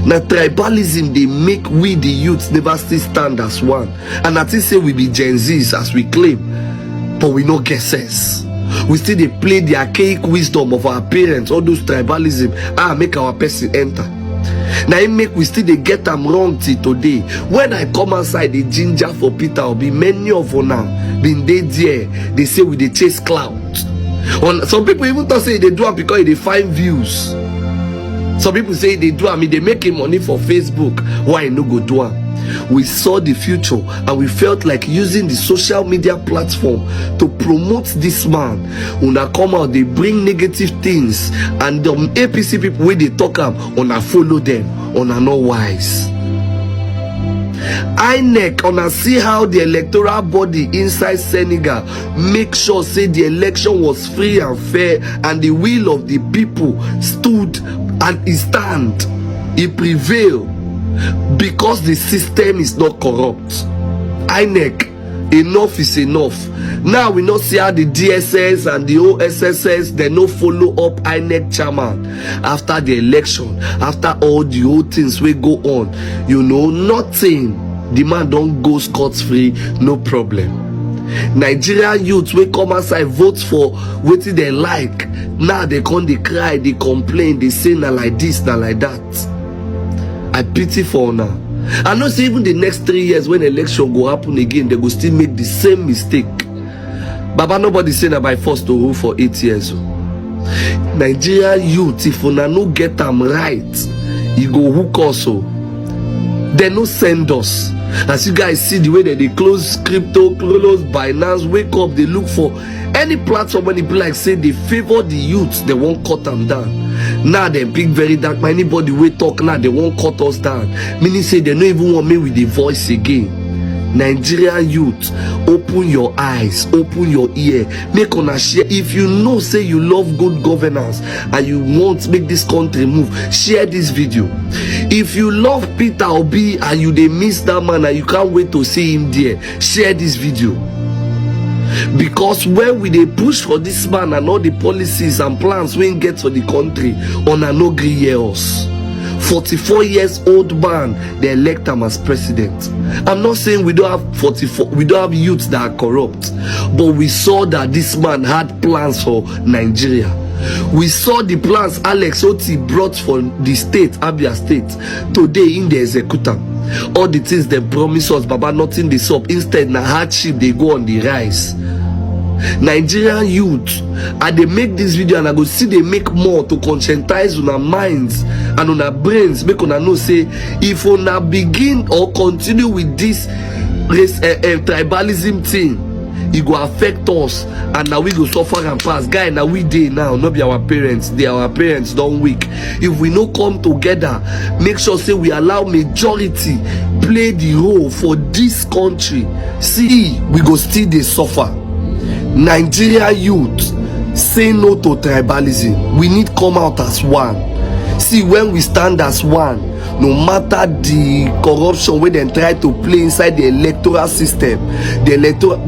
S6: Now tribalism, they make we the youths never still stand as one. And I think say we be Gen Zs as we claim, but we no get sense. We still they play the archaic wisdom of our parents, all those tribalism, make our person enter. Now it make we still they get them wrong till today. When I come outside the ginger for Peter Obi, many of them now been there, they say we they chase clouds. Some people even don't say they do it because they find views. Some people say they do it, they making money for Facebook. Why no go do it? We saw the future and we felt like using the social media platform to promote this man. When I come out, they bring negative things, and the APC people when they talk up, on I follow them, on I not wise. INEC, on I see how the electoral body inside Senegal make sure say the election was free and fair, and the will of the people stood and it stand, it prevailed. Because the system is not corrupt. INEC, enough is enough. Now we not see how the DSS and the OSSS they no follow up INEC chairman after the election, after all the old things we go on. You know, nothing. The man don't go scot-free, no problem. Nigerian youth will come outside vote for what they like. Now they come, they cry, they complain, they say na like this, na like that. I pity for now. I know say even the next 3 years when election go happen again, they go still make the same mistake. Baba, nobody say na by force to rule for 8 years. Nigerian youth, if una no get them right, you go hook also. They no send us. As you guys see the way that they close crypto, close Binance, wake up, they look for any platform when it be like say they favor the youth, they won't cut them down. Now they big very dark. Anybody we talk now, they won't cut us down. Meaning say they don't even want me with the voice again. Nigerian youth, open your eyes, open your ear, make una share. If you know say you love good governance and you want to make this country move, share this video. If you love Peter Obi and you they miss that man and you can't wait to see him there, share this video. Because when we they push for this man and all the policies and plans we get for the country, on a no agree hear us. 44 years old man, they elect him as president. I'm not saying we don't have 44, we don't have youths that are corrupt, but we saw that this man had plans for Nigeria. We saw the plans Alex Oti brought for the state, Abia State, today in the executor. All the things they promise us, Baba, nothing this up. Instead, na hardship they go on the rise. Nigerian youth, and they make this video and I go see they make more to conscientize on our minds and on our brains, make una know say if una begin or continue with this race tribalism thing, it go affect us and now we go suffer and pass. Guy, now we dey now, not be our parents, they our parents don't weak. If we no come together, make sure say we allow majority play the role for this country, see we go still dey suffer. Nigeria youth, say no to tribalism. We need come out as one. See, when we stand as one, no matter the corruption where they try to play inside the electoral system,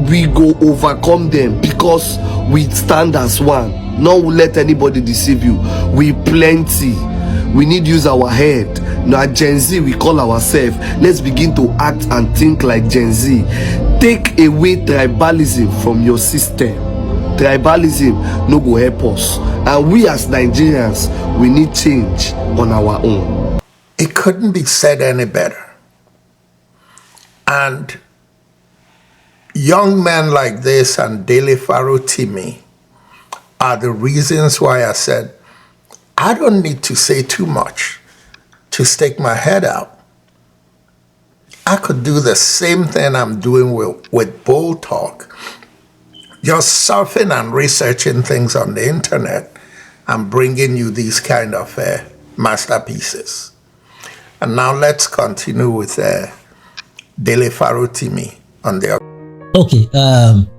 S6: we go overcome them because we stand as one. No let anybody deceive you. We plenty. We need use our head. Now Gen Z, we call ourselves. Let's begin to act and think like Gen Z. Take away tribalism from your system. Tribalism no go help us. And we as Nigerians, we need change on our own.
S2: It couldn't be said any better. And young men like this and Dele Farotimi are the reasons why I said, I don't need to say too much to stick my head out. I could do the same thing I'm doing with Bold Talk, just surfing and researching things on the internet and bringing you these kind of masterpieces. And now let's continue with Dele Farotimi on the.
S3: Okay,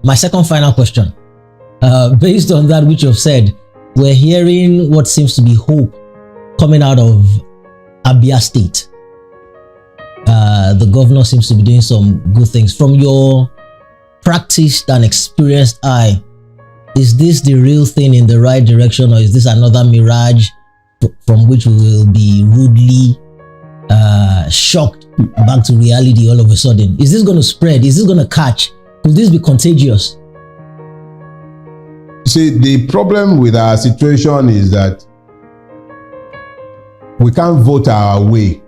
S3: my second final question. Based on that which you've said, we're hearing what seems to be hope coming out of Abia State. The governor seems to be doing some good things. From your practiced and experienced eye, is this the real thing in the right direction, or is this another mirage from which we will be rudely shocked back to reality all of a sudden? Is this going to spread? Is this going to catch? Will this be contagious?
S4: See, the problem with our situation is that we can't vote our way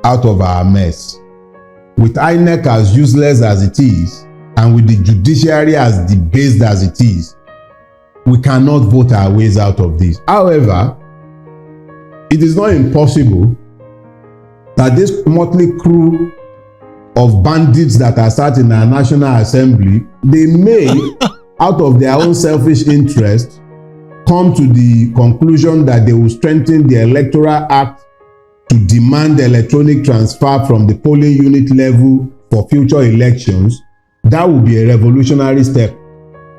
S4: out of our mess. With INEC as useless as it is, and with the judiciary as debased as it is, we cannot vote our ways out of this. However, it is not impossible that this motley crew of bandits that are sat in our National Assembly, they may, out of their own selfish interest, come to the conclusion that they will strengthen the Electoral Act to demand electronic transfer from the polling unit level for future elections. That would be a revolutionary step.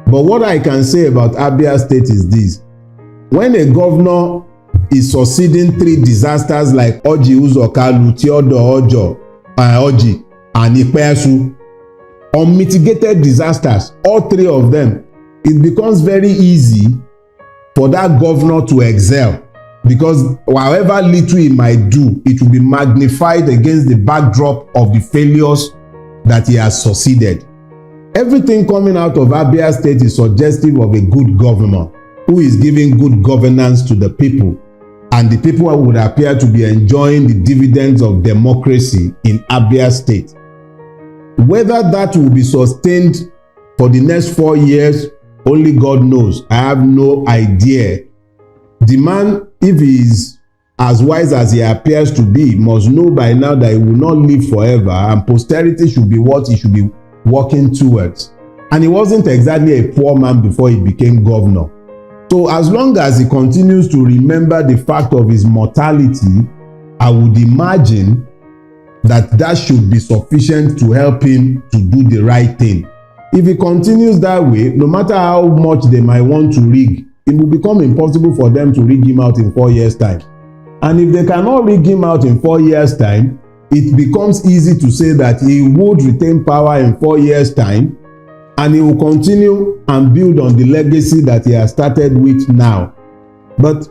S4: But what I can say about Abia State is this: when a governor is succeeding 3 disasters like Oji Uzokalu, Theodore Ojo, Oji, and Ipesu, unmitigated disasters, all three of them, it becomes very easy for that governor to excel, because however little he might do, it will be magnified against the backdrop of the failures that he has succeeded. Everything coming out of Abia State is suggestive of a good governor who is giving good governance to the people, and the people would appear to be enjoying the dividends of democracy in Abia State. Whether that will be sustained for the next 4 years, only God knows. I have no idea. The man, if he is as wise as he appears to be, must know by now that he will not live forever, and posterity should be what he should be working towards. And he wasn't exactly a poor man before he became governor. So as long as he continues to remember the fact of his mortality, I would imagine that should be sufficient to help him to do the right thing. If he continues that way, no matter how much they might want to rig, it will become impossible for them to rig him out in 4 years' time. And if they cannot rig him out in 4 years' time, it becomes easy to say that he would retain power in 4 years' time, and he will continue and build on the legacy that he has started with now. But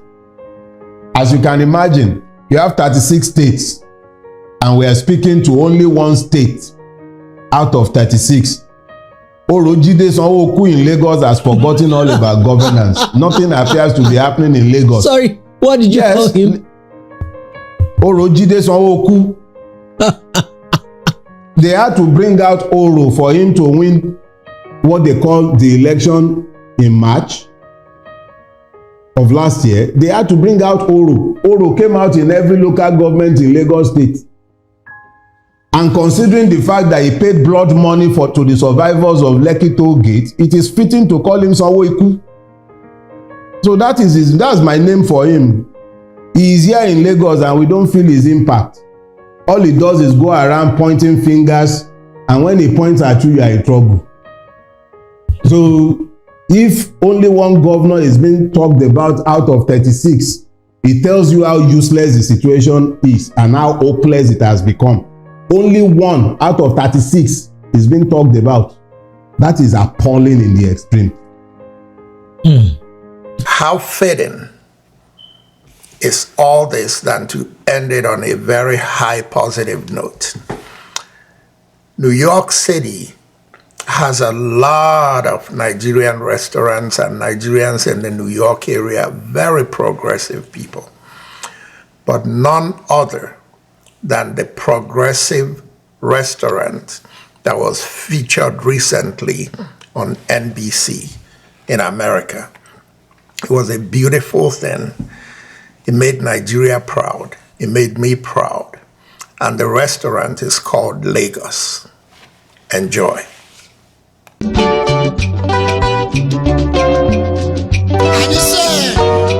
S4: as you can imagine, you have 36 states, and we are speaking to only one state out of 36. Orojide Sanwo-Olu in Lagos has forgotten all about governance. Nothing appears to be happening in Lagos.
S3: Sorry, what did you call him?
S4: Orojide Sanwo-Olu. They had to bring out Oro for him to win what they call the election in March of last year. They had to bring out Oro. Oro came out in every local government in Lagos State. And considering the fact that he paid blood money to the survivors of Lekki Toll Gate, it is fitting to call him Sanwo-Olu. So that's my name for him. He is here in Lagos and we don't feel his impact. All he does is go around pointing fingers, and when he points at you, you are in trouble. So if only one governor is being talked about out of 36, it tells you how useless the situation is and how hopeless it has become. Only one out of 36 is being talked about. That is appalling in the extreme.
S2: How fitting is all this than to end it on a very high positive note. New York City has a lot of Nigerian restaurants, and Nigerians in the New York area, very progressive people, but none other than the progressive restaurant that was featured recently on NBC in America. It was a beautiful thing. It made Nigeria proud. It made me proud. And the restaurant is called Lagos. Enjoy.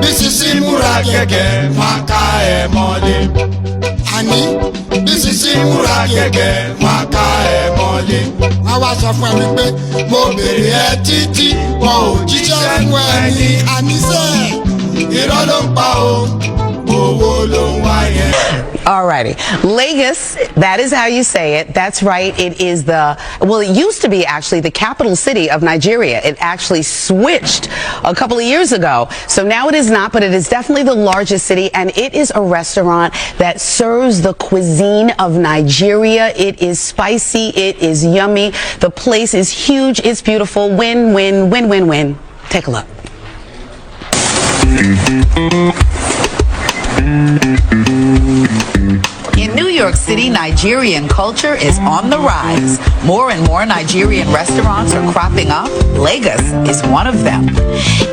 S1: This is rockkkkk, waka ẹ mọ́lé. Wọ́n wá sọ fún ẹ wípé mo bèrè ẹ títí wọn ò jíṣẹ́ fún ẹ ní àníṣe. Irọ́ ló ń pa o, owó ló ń wá yẹn.
S5: Alrighty. Lagos, that is how you say it. That's right. It is it used to be actually the capital city of Nigeria. It actually switched a couple of years ago. So now it is not, but it is definitely the largest city, and it is a restaurant that serves the cuisine of Nigeria. It is spicy. It is yummy. The place is huge. It's beautiful. Win, win, win, win, win. Take a look. In New York City, Nigerian culture is on the rise. More and more Nigerian restaurants are cropping up. Lagos is one of them.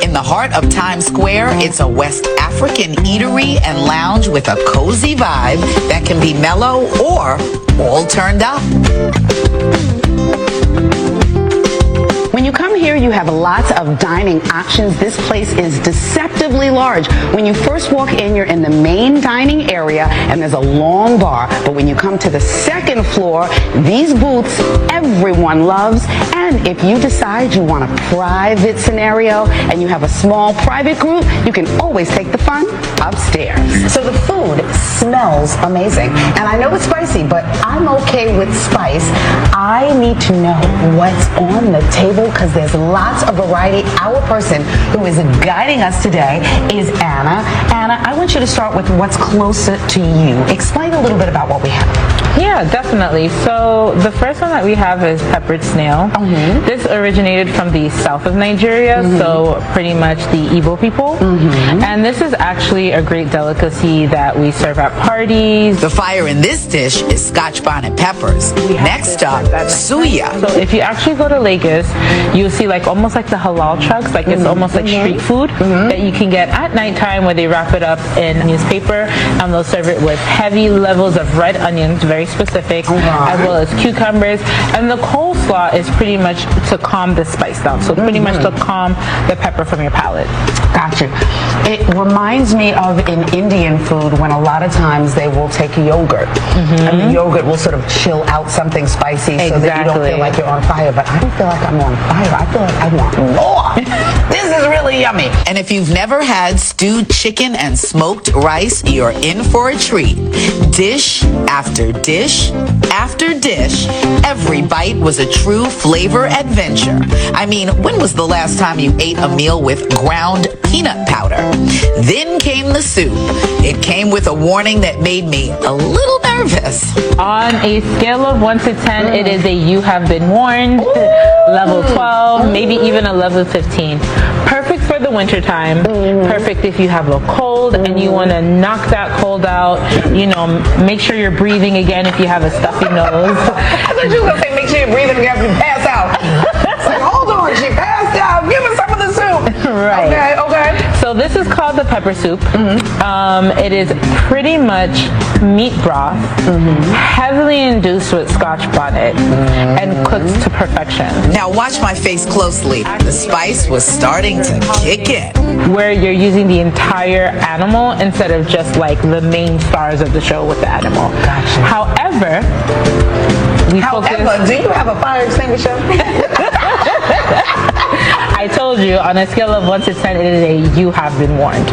S5: In the heart of Times Square, it's a West African eatery and lounge with a cozy vibe that can be mellow or all turned up. When you come here, you have lots of dining options. This place is deceptively large. When you first walk in, you're in the main dining area, and there's a long bar. But when you come to the second floor, these booths everyone loves. And if you decide you want a private scenario and you have a small private group, you can always take the fun upstairs. So the food smells amazing. And I know it's spicy, but I'm okay with spice. I need to know what's on the table because there's lots of variety. Our person who is guiding us today is Anna. Anna, I want you to start with what's closer to you. Explain a little bit about what we have.
S8: Yeah, definitely. So the first one that we have is peppered snail. This originated from the south of Nigeria, so pretty much the Igbo people. And this is actually a great delicacy that we serve at parties.
S9: The fire in this dish is Scotch bonnet peppers. Next up, suya.
S8: So if you actually go to Lagos, you'll see like almost like the halal trucks, like it's almost like street food that you can get at nighttime where they wrap it up in newspaper and they'll serve it with heavy levels of red onions, very specific, as well as cucumbers. And the coleslaw is pretty much to calm the spice down. So pretty much to calm the pepper from your palate.
S5: Gotcha. It reminds me of in Indian food when a lot of times they will take yogurt. And the yogurt will sort of chill out something spicy so that you don't feel like you're on fire. But I don't feel like I'm on fire. I feel like I want more. This is really yummy.
S9: And if you've never had stewed chicken and smoked rice, you're in for a treat. Dish after dish after dish, every bite was a true flavor adventure. I mean, when was the last time you ate a meal with ground peanut powder? Then came the soup. It came with a warning that made me a little nervous.
S8: On a scale of 1 to 10, it is a you have been warned, level 12, maybe even a level 15. Perfect for the winter time. Perfect if you have a cold and you want to knock that cold out. You know, make sure you're breathing again if you have a stuffy nose.
S5: I thought you were going to say make sure you're breathing again if you pass out. It's like, hold on, she passed out. Give us some of the soup.
S8: Right.
S5: Okay.
S8: So this is called the pepper soup. It is pretty much meat broth, heavily induced with Scotch bonnet, and cooked to perfection.
S9: Now watch my face closely. The spice was starting to kick in.
S8: Where you're using the entire animal instead of just like the main stars of the show with the animal.
S5: Gotcha.
S8: However,
S5: do you have a fire extinguisher?
S8: I told you, on a scale of 1 to 10, it is a you have been warned.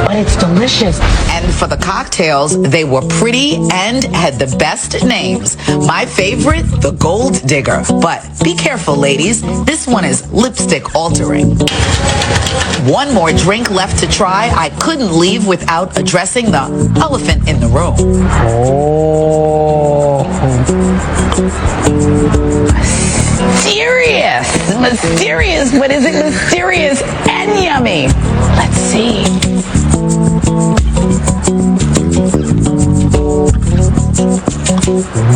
S5: But it's delicious.
S9: And for the cocktails, they were pretty and had the best names. My favorite, the Gold Digger. But be careful, ladies. This one is lipstick altering. One more drink left to try. I couldn't leave without addressing the elephant in the room.
S5: Mysterious, but is it mysterious and yummy? Let's see.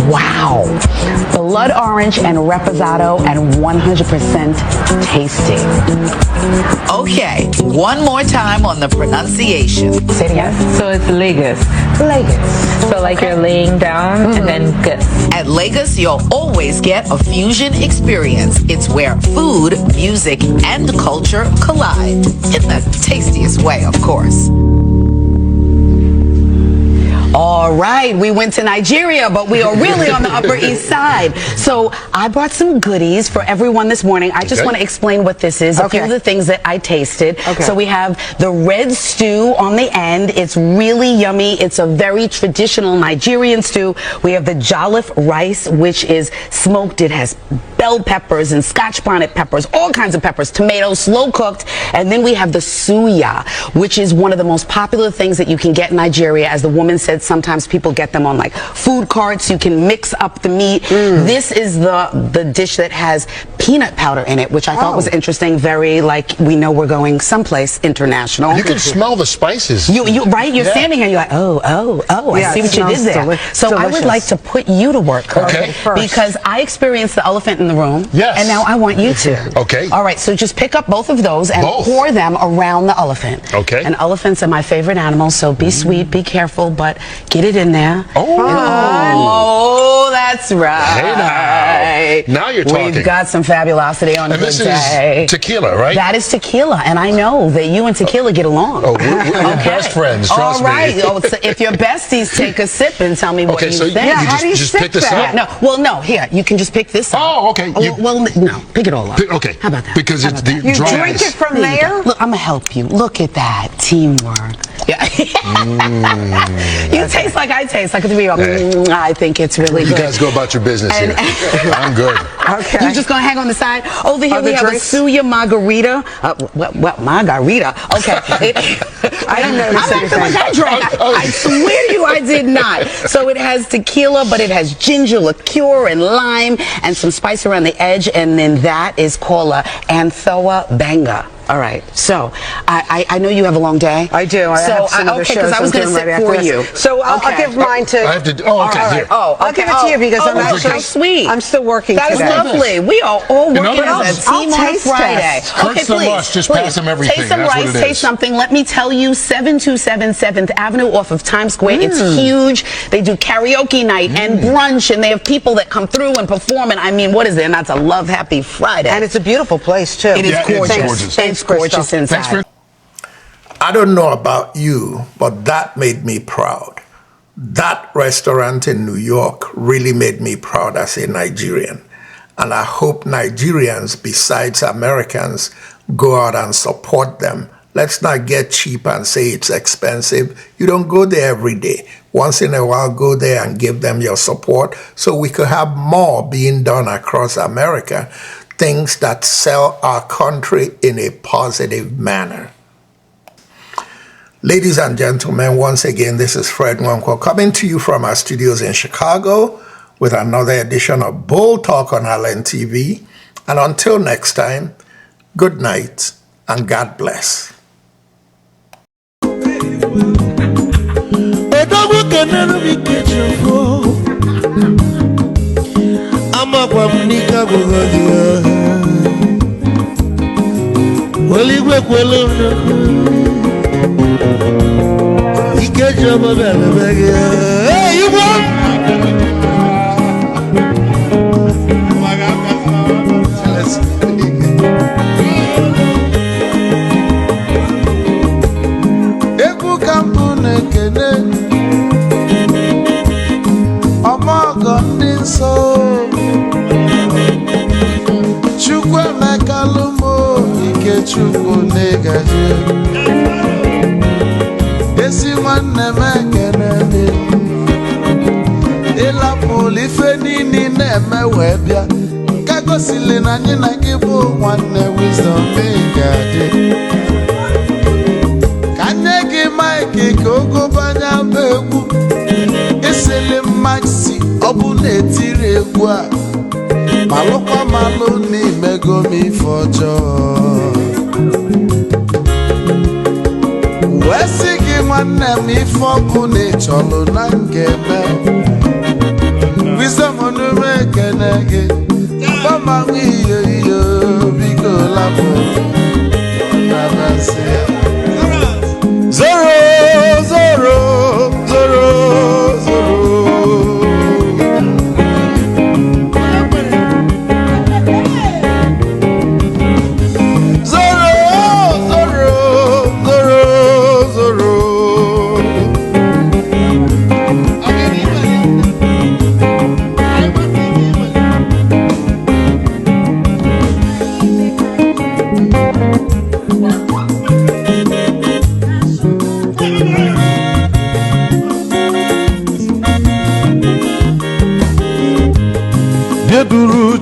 S5: Wow. Blood orange and reposado and 100% tasty.
S9: Okay, one more time on the pronunciation.
S5: Say it again.
S8: So it's Lagos.
S5: Lagos.
S8: So like you're laying down and then good.
S9: At Lagos, you'll always get a fusion experience. It's where food, music, and culture collide. In the tastiest way, of course.
S5: All right, we went to Nigeria, but we are really on the Upper East Side. So I brought some goodies for everyone this morning. I just want to explain what this is, a few of the things that I tasted. So we have the red stew on the end. It's really yummy. It's a very traditional Nigerian stew. We have the jollof rice, which is smoked. It has bell peppers and Scotch bonnet peppers, all kinds of peppers, tomatoes, slow cooked. And then we have the suya, which is one of the most popular things that you can get in Nigeria. As the woman said, sometimes people get them on like food carts. You can mix up the meat. This is the dish that has peanut powder in it, which I thought was interesting. Very like, we know we're going someplace international.
S10: You can smell the spices.
S5: You right? You're standing here, you're like, I see what you did there. So I would like to put you to work.
S10: Okay.
S5: Because I experienced the elephant in the room.
S10: Yes.
S5: And now I want you to.
S10: Okay.
S5: All right, so just pick up both of those and pour them around the elephant.
S10: Okay.
S5: And elephants are my favorite animals, so be sweet, be careful, but get it in there.
S10: Oh.
S5: Oh, that's right.
S10: Hey now. Now you're talking.
S5: We've got some fabulosity on a good day.
S10: Is tequila, right?
S5: That is tequila, and I know that you and tequila get along.
S10: Oh, we're best friends, trust me.
S5: All right. Oh, so if you're besties, take a sip and tell me what you think.
S10: Yeah, how do you just pick this up?
S5: No, here, you can just pick this up.
S10: Oh, okay.
S5: No, pick it all up.
S10: Okay.
S5: How about that?
S10: Because it's the
S11: you
S10: dry
S11: drink
S10: ice.
S11: it from there?
S5: Look, I'm going to help you. Look at that. Teamwork. Yeah. You taste like I taste. Like I think it's really good.
S10: You guys go about your business here. I'm good.
S11: Okay.
S5: You're just going to hang on the side? Over here we have
S11: drinks?
S5: a Suya margarita. What margarita? Okay.
S11: I didn't notice
S5: I don't feel like I drank. I swear to you I did not. So it has tequila, but it has ginger liqueur and lime and some spice around the edge, and then that is called a Anthoa Banga. All right. So I know you have a long day.
S11: I do. I have some other shows
S5: I was going to sit for you.
S11: So I'll give mine to.
S10: I have to. Oh, okay. Here.
S11: I'll give it to you because I'm actually
S5: how sweet.
S11: I'm still working
S5: That is
S11: today.
S5: lovely. We are all working as a team on Friday.
S10: Okay, please. Just pass them everything.
S5: Taste some
S10: That's what
S5: rice.
S10: it
S5: Taste
S10: is.
S5: something. Let me tell you, 727 7th Avenue off of Times Square. It's huge. They do karaoke night and brunch, and they have people that come through and perform. And I mean, what is there not to love Happy Friday?
S11: And it's a beautiful place too.
S5: It is gorgeous.
S10: It's gorgeous.
S5: It's gorgeous inside.
S2: I don't know about you, but that made me proud. That restaurant in New York really made me proud as a Nigerian. And I hope Nigerians, besides Americans, go out and support them. Let's not get cheap and say it's expensive. You don't go there every day. Once in a while, go there and give them your support so we could have more being done across America. Things that sell our country in a positive manner. Ladies and gentlemen, once again, this is Fred Nwankwo coming to you from our studios in Chicago with another edition of Bold Talk on Allen TV. And until next time, good night and God bless.
S12: Esi nwanne m ekene ịlapụlụ ife niile na-eme wee bịa ka gosili na anyị na gị bụ nwanne Wisdom ga-adị ka nye gị maịkị ka ogobanya bụ egwu isili mmaksi ọ bụ na-etiri egwu a malụkwa malụ n'imego m ife ọjọọ wee sị gị nwanne m ife ọbụ na ịchọlụ na ngeme Wisdom onume ekene gị gbamanwụ iyo iyo biko lapụ nabasị zoro zoro zoro zoro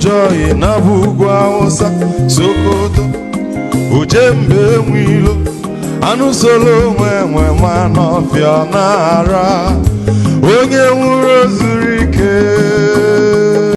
S12: Joy na bugwa Hausa Sokoto Ujembe nwilo anụ solo nwe nwa n'ọfịa n'ara onye nwụrụ zuru ike